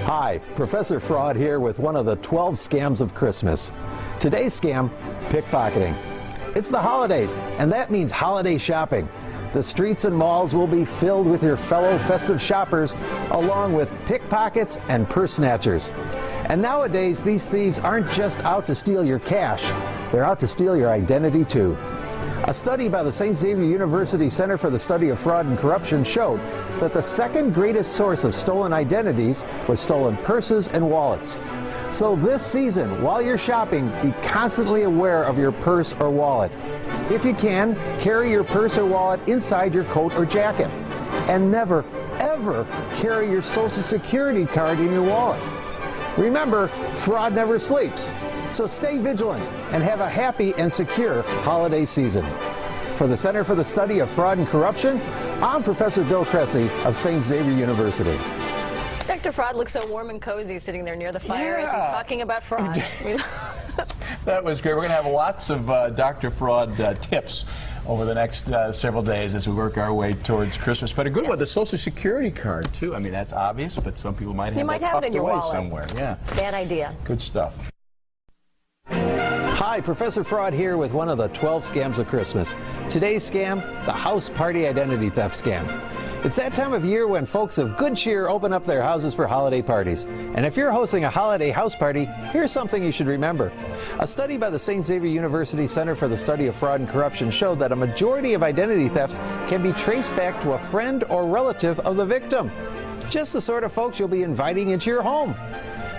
Hi, Professor Fraud here with one of the 12 scams of Christmas. Today's scam, pickpocketing. It's the holidays, and that means holiday shopping. The streets and malls will be filled with your fellow festive shoppers, along with pickpockets and purse snatchers. And nowadays, these thieves aren't just out to steal your cash, they're out to steal your identity too. A study by the St. Xavier University Center for the Study of Fraud and Corruption showed that the second greatest source of stolen identities was stolen purses and wallets. So this season, while you're shopping, be constantly aware of your purse or wallet. If you can, carry your purse or wallet inside your coat or jacket. And never, ever carry your Social Security card in your wallet. Remember, fraud never sleeps. So stay vigilant and have a happy and secure holiday season. For the Center for the Study of Fraud and Corruption, I'm Professor Bill Cressy of St. Xavier University. Dr. Fraud looks so warm and cozy sitting there near the fire as he's talking about fraud. That was great. We're going to have lots of Dr. Fraud tips over the next several days as we work our way towards Christmas. But a good one, the Social Security card, too. I mean, that's obvious, but some people might have it tucked in your away wallet somewhere. Yeah. Bad idea. Good stuff. Hi, Professor Fraud here with one of the 12 scams of Christmas. Today's scam, the house party identity theft scam. It's that time of year when folks of good cheer open up their houses for holiday parties. And if you're hosting a holiday house party, here's something you should remember. A study by the St. Xavier University Center for the Study of Fraud and Corruption showed that a majority of identity thefts can be traced back to a friend or relative of the victim. Just the sort of folks you'll be inviting into your home.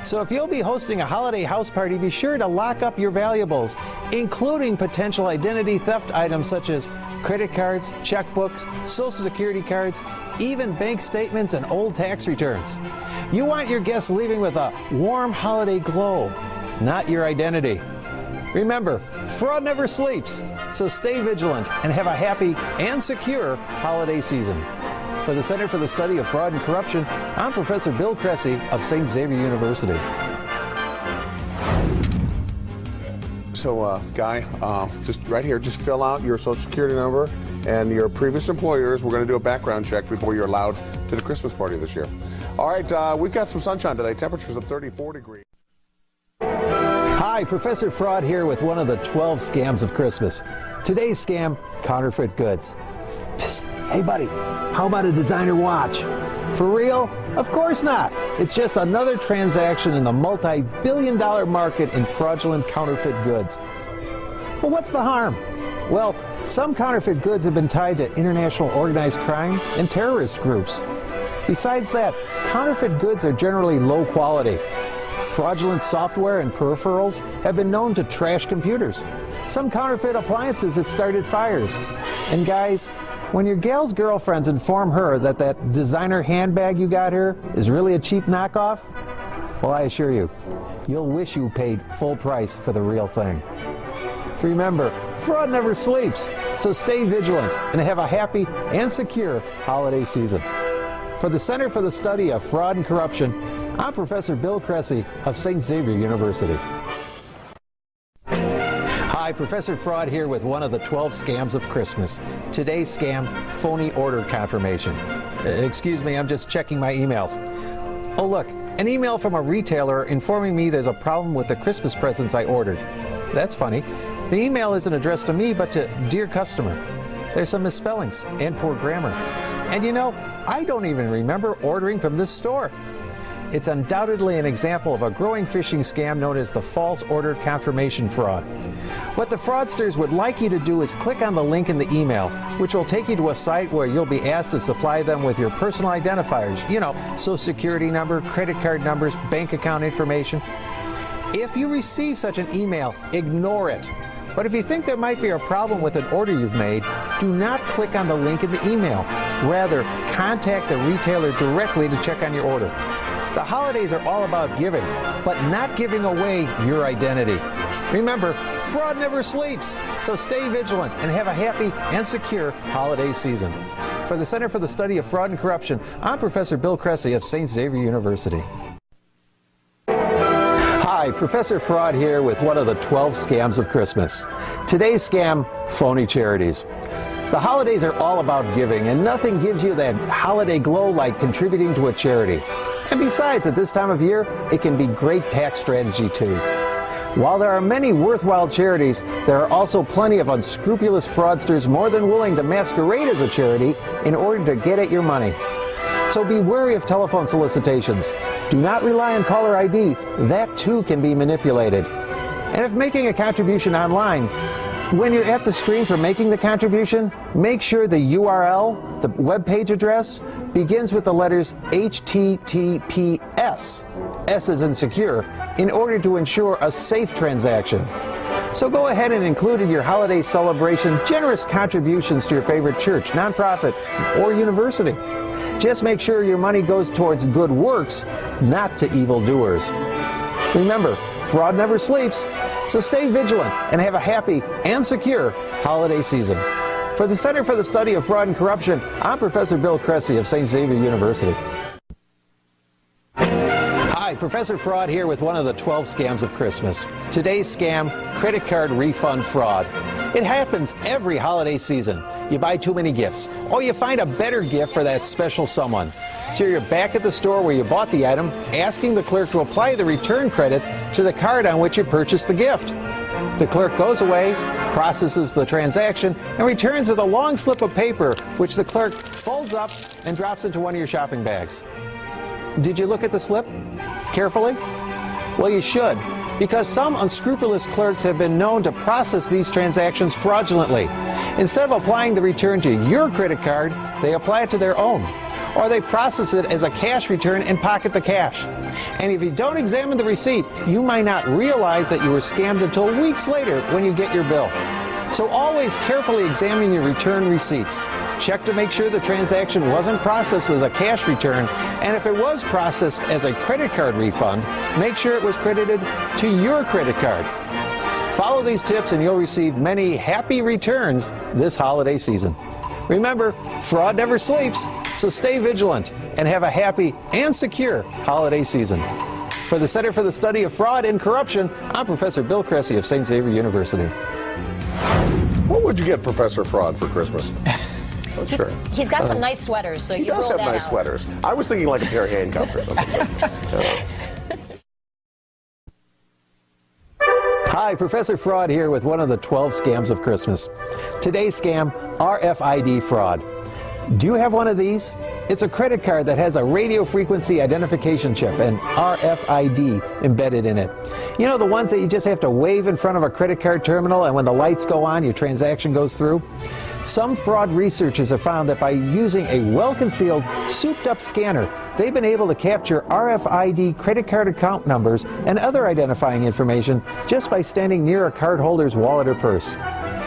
So if you'll be hosting a holiday house party, be sure to lock up your valuables, including potential identity theft items such as credit cards, checkbooks, Social Security cards, even bank statements and old tax returns. You want your guests leaving with a warm holiday glow, not your identity. Remember, fraud never sleeps, so stay vigilant and have a happy and secure holiday season. For the Center for the Study of Fraud and Corruption, I'm Professor Bill Cressy of St. Xavier University. So, Guy, just right here, just fill out your Social Security number and your previous employers. We're going to do a background check before you're allowed to the Christmas party this year. All right, we've got some sunshine today. Temperatures at 34 degrees. Hi, Professor Fraud here with one of the 12 scams of Christmas. Today's scam, counterfeit goods. Psst, hey buddy, how about a designer watch? For real? Of course not. It's just another transaction in the multi-billion-dollar market in fraudulent counterfeit goods. But what's the harm? Well, some counterfeit goods have been tied to international organized crime and terrorist groups. Besides that, counterfeit goods are generally low quality. Fraudulent software and peripherals have been known to trash computers. Some counterfeit appliances have started fires. And guys, when your gal's girlfriends inform her that that designer handbag you got her is really a cheap knockoff, well, I assure you, you'll wish you paid full price for the real thing. Remember, fraud never sleeps, so stay vigilant and have a happy and secure holiday season. For the Center for the Study of Fraud and Corruption, I'm Professor Bill Cressy of St. Xavier University. Hi, Professor Fraud here with one of the 12 scams of Christmas. Today's scam, phony order confirmation. Excuse me, I'm just checking my emails. Oh look, an email from a retailer informing me there's a problem with the Christmas presents I ordered. That's funny. The email isn't addressed to me, but to Dear Customer. There's some misspellings and poor grammar. And you know, I don't even remember ordering from this store. It's undoubtedly an example of a growing phishing scam known as the false order confirmation fraud. What the fraudsters would like you to do is click on the link in the email, which will take you to a site where you'll be asked to supply them with your personal identifiers, you know, Social Security number, credit card numbers, bank account information. If you receive such an email, ignore it. But if you think there might be a problem with an order you've made, do not click on the link in the email. Rather, contact the retailer directly to check on your order. The holidays are all about giving, but not giving away your identity. Remember, fraud never sleeps, so stay vigilant and have a happy and secure holiday season. For the Center for the Study of Fraud and Corruption, I'm Professor Bill Cressy of St. Xavier University. Hi, Professor Fraud here with one of the 12 scams of Christmas. Today's scam, phony charities. The holidays are all about giving, and nothing gives you that holiday glow like contributing to a charity. And besides, at this time of year, it can be great tax strategy too. While there are many worthwhile charities, there are also plenty of unscrupulous fraudsters more than willing to masquerade as a charity in order to get at your money. So be wary of telephone solicitations. Do not rely on caller ID. That too can be manipulated. And if making a contribution online, when you're at the screen for making the contribution, make sure the URL, the web page address, begins with the letters HTTPS, S as in secure, in order to ensure a safe transaction. So go ahead and include in your holiday celebration generous contributions to your favorite church, nonprofit, or university. Just make sure your money goes towards good works, not to evildoers. Remember, fraud never sleeps, so stay vigilant and have a happy and secure holiday season. For the Center for the Study of Fraud and Corruption, I'm Professor Bill Cressy of St. Xavier University. Hi, Professor Fraud here with one of the 12 scams of Christmas. Today's scam, credit card refund fraud. It happens every holiday season. You buy too many gifts, or you find a better gift for that special someone. So you're back at the store where you bought the item, asking the clerk to apply the return credit to the card on which you purchased the gift. The clerk goes away, processes the transaction, and returns with a long slip of paper, which the clerk folds up and drops into one of your shopping bags. Did you look at the slip carefully? Well, you should, because some unscrupulous clerks have been known to process these transactions fraudulently. Instead of applying the return to your credit card, they apply it to their own. Or they process it as a cash return and pocket the cash. And if you don't examine the receipt, you might not realize that you were scammed until weeks later when you get your bill. So always carefully examine your return receipts. Check to make sure the transaction wasn't processed as a cash return, and if it was processed as a credit card refund, make sure it was credited to your credit card. Follow these tips and you'll receive many happy returns this holiday season. Remember, fraud never sleeps, so stay vigilant and have a happy and secure holiday season. For the Center for the Study of Fraud and Corruption, I'm Professor Bill Cressy of St. Xavier University. What would you get Professor Fraud for Christmas? Oh, sure. He's got some nice sweaters, so He you does roll have that nice out. sweaters. I was thinking like a pair of handcuffs or something. Hi, Professor Fraud here with one of the 12 scams of Christmas. Today's scam, RFID fraud. Do you have one of these? It's a credit card that has a radio frequency identification chip and RFID embedded in it. You know, the ones that you just have to wave in front of a credit card terminal, and when the lights go on, your transaction goes through? Some fraud researchers have found that by using a well-concealed, souped-up scanner, they've been able to capture RFID credit card account numbers and other identifying information just by standing near a cardholder's wallet or purse.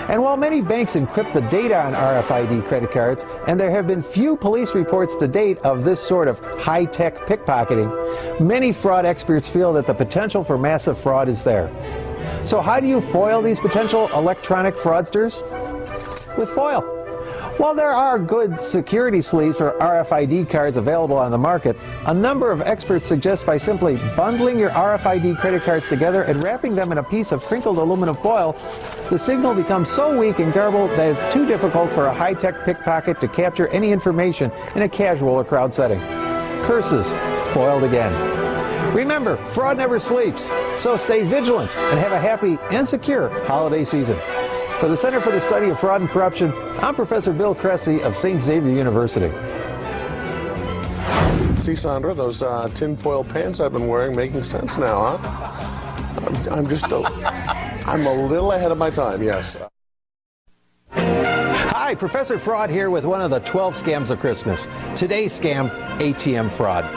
And while many banks encrypt the data on RFID credit cards, and there have been few police reports to date of this sort of high-tech pickpocketing, many fraud experts feel that the potential for massive fraud is there. So how do you foil these potential electronic fraudsters? With FOIL. While there are good security sleeves for RFID cards available on the market, a number of experts suggest by simply bundling your RFID credit cards together and wrapping them in a piece of crinkled aluminum foil, the signal becomes so weak and garbled that it's too difficult for a high-tech pickpocket to capture any information in a casual or crowd setting. Curses, foiled again. Remember, fraud never sleeps, so stay vigilant and have a happy and secure holiday season. For the Center for the Study of Fraud and Corruption, I'm Professor Bill Cressy of St. Xavier University. See, Sandra, those tinfoil pants I've been wearing making sense now, huh? I'm a little ahead of my time, yes. Hi, Professor Fraud here with one of the 12 scams of Christmas. Today's scam, ATM fraud.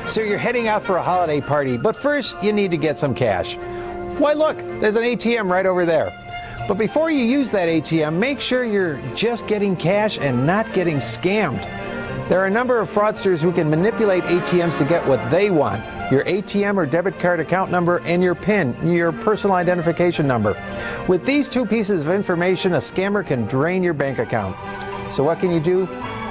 So you're heading out for a holiday party, but first you need to get some cash. Why, look, there's an ATM right over there. But before you use that ATM, make sure you're just getting cash and not getting scammed. There are a number of fraudsters who can manipulate ATMs to get what they want: your ATM or debit card account number and your PIN, your personal identification number. With these two pieces of information, a scammer can drain your bank account. So what can you do?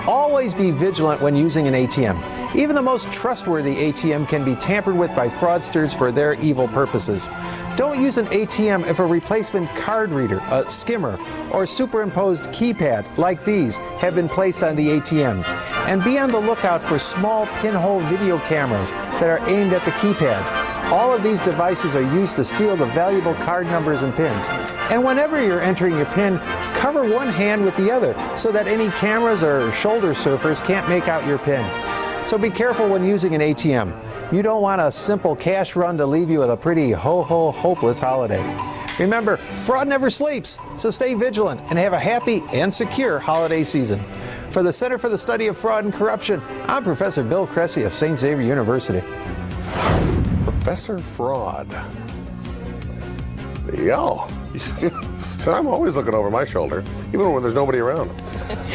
Always be vigilant when using an ATM. Even the most trustworthy ATM can be tampered with by fraudsters for their evil purposes. Don't use an ATM if a replacement card reader, a skimmer, or superimposed keypad like these have been placed on the ATM. And be on the lookout for small pinhole video cameras that are aimed at the keypad. All of these devices are used to steal the valuable card numbers and pins. And whenever you're entering your PIN, cover one hand with the other so that any cameras or shoulder surfers can't make out your PIN. So be careful when using an ATM. You don't want a simple cash run to leave you with a pretty ho-ho hopeless holiday. Remember, fraud never sleeps, so stay vigilant and have a happy and secure holiday season. For the Center for the Study of Fraud and Corruption, I'm Professor Bill Cressy of St. Xavier University. Professor Fraud. Yo. I'm always looking over my shoulder, even when there's nobody around.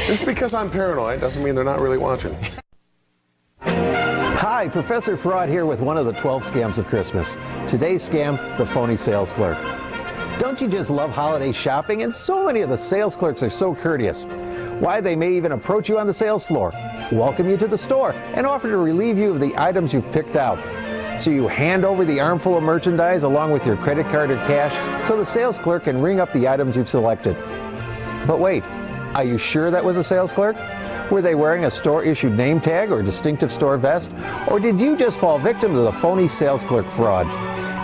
Just because I'm paranoid doesn't mean they're not really watching. Hi, Professor Fraud here with one of the 12 scams of Christmas. Today's scam, the phony sales clerk. Don't you just love holiday shopping? And so many of the sales clerks are so courteous. Why, they may even approach you on the sales floor, welcome you to the store, and offer to relieve you of the items you've picked out. So you hand over the armful of merchandise along with your credit card or cash so the sales clerk can ring up the items you've selected. But wait, are you sure that was a sales clerk? Were they wearing a store-issued name tag or distinctive store vest? Or did you just fall victim to the phony sales clerk fraud?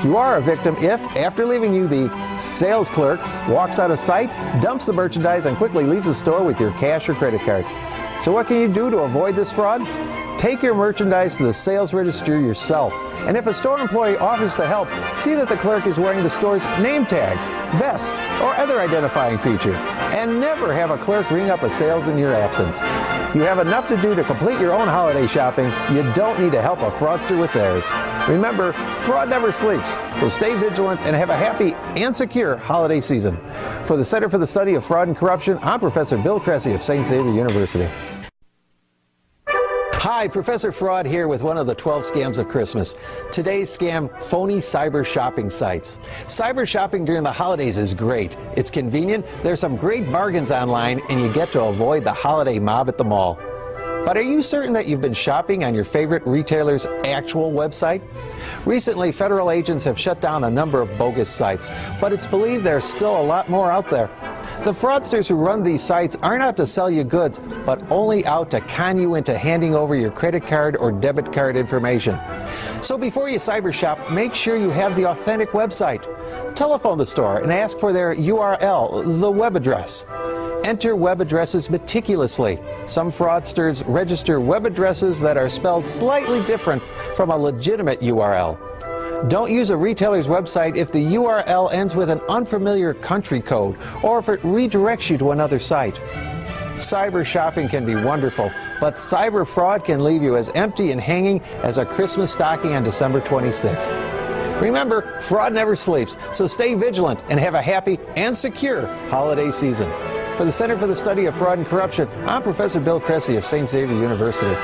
You are a victim if, after leaving you, the sales clerk walks out of sight, dumps the merchandise, and quickly leaves the store with your cash or credit card. So what can you do to avoid this fraud? Take your merchandise to the sales register yourself. And if a store employee offers to help, see that the clerk is wearing the store's name tag, vest, or other identifying feature. And never have a clerk ring up a sales in your absence. You have enough to do to complete your own holiday shopping. You don't need to help a fraudster with theirs. Remember, fraud never sleeps, so stay vigilant and have a happy and secure holiday season. For the Center for the Study of Fraud and Corruption, I'm Professor Bill Cressy of St. Xavier University. Hi, Professor Fraud here with one of the 12 scams of Christmas. Today's scam, phony cyber shopping sites. Cyber shopping during the holidays is great. It's convenient, there's some great bargains online, and you get to avoid the holiday mob at the mall. But are you certain that you've been shopping on your favorite retailer's actual website? Recently, federal agents have shut down a number of bogus sites, but it's believed there's still a lot more out there. The fraudsters who run these sites aren't out to sell you goods, but only out to con you into handing over your credit card or debit card information. So before you cyber shop, make sure you have the authentic website. Telephone the store and ask for their URL, the web address. Enter web addresses meticulously. Some fraudsters register web addresses that are spelled slightly different from a legitimate URL. Don't use a retailer's website if the URL ends with an unfamiliar country code or if it redirects you to another site. Cyber shopping can be wonderful, but cyber fraud can leave you as empty and hanging as a Christmas stocking on December 26th. Remember, fraud never sleeps, so stay vigilant and have a happy and secure holiday season. For the Center for the Study of Fraud and Corruption, I'm Professor Bill Cressy of St. Xavier University.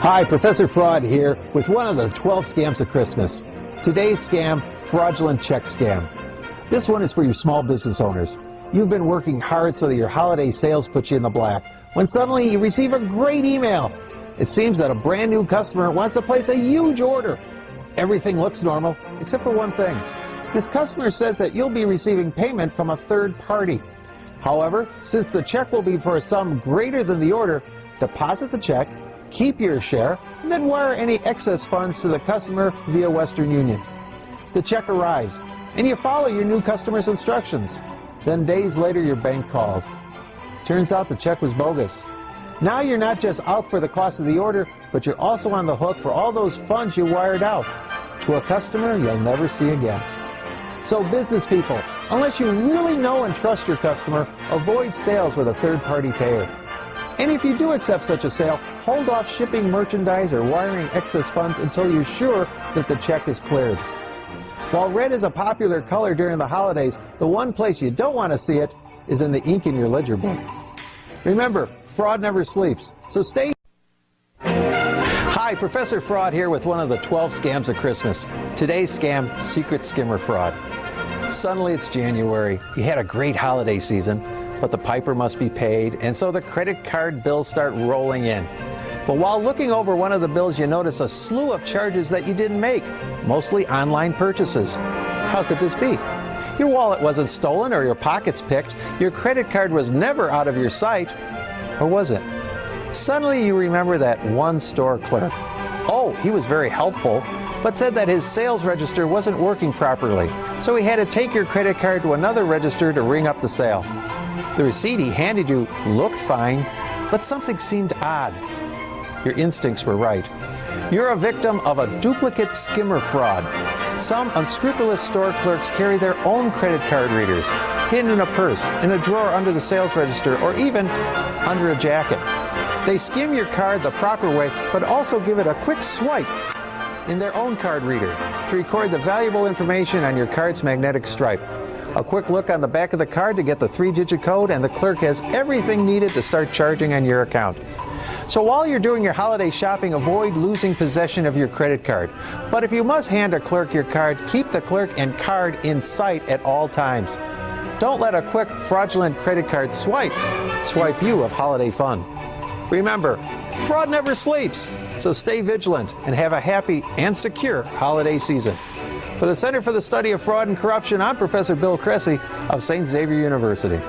Hi, Professor Fraud here with one of the 12 scams of Christmas. Today's scam, fraudulent check scam. This one is for you small business owners. You've been working hard so that your holiday sales put you in the black, when suddenly you receive a great email. It seems that a brand new customer wants to place a huge order. Everything looks normal, except for one thing. This customer says that you'll be receiving payment from a third party. However, since the check will be for a sum greater than the order, deposit the check, keep your share, and then wire any excess funds to the customer via Western Union. The check arrives, and you follow your new customer's instructions. Then days later, your bank calls. Turns out the check was bogus. Now you're not just out for the cost of the order, but you're also on the hook for all those funds you wired out to a customer you'll never see again. So business people, unless you really know and trust your customer, avoid sales with a third-party payer. And if you do accept such a sale, hold off shipping merchandise or wiring excess funds until you're sure that the check is cleared. While red is a popular color during the holidays, the one place you don't want to see it is in the ink in your ledger book. Remember, fraud never sleeps, so stay. Hi, Professor Fraud here with one of the 12 scams of Christmas. Today's scam, secret skimmer fraud. Suddenly it's January. You had a great holiday season, but the piper must be paid, and so the credit card bills start rolling in. But while looking over one of the bills, you notice a slew of charges that you didn't make, mostly online purchases. How could this be? Your wallet wasn't stolen or your pockets picked. Your credit card was never out of your sight. Or was it? Suddenly you remember that one store clerk. Oh, he was very helpful, but said that his sales register wasn't working properly, so he had to take your credit card to another register to ring up the sale. The receipt he handed you looked fine, but something seemed odd. Your instincts were right. You're a victim of a duplicate skimmer fraud. Some unscrupulous store clerks carry their own credit card readers, hidden in a purse, in a drawer under the sales register, or even under a jacket. They skim your card the proper way, but also give it a quick swipe in their own card reader to record the valuable information on your card's magnetic stripe. A quick look on the back of the card to get the 3-digit code, and the clerk has everything needed to start charging on your account. So while you're doing your holiday shopping, avoid losing possession of your credit card. But if you must hand a clerk your card, keep the clerk and card in sight at all times. Don't let a quick, fraudulent credit card swipe you of holiday fun. Remember, fraud never sleeps, so stay vigilant and have a happy and secure holiday season. For the Center for the Study of Fraud and Corruption, I'm Professor Bill Cressy of St. Xavier University.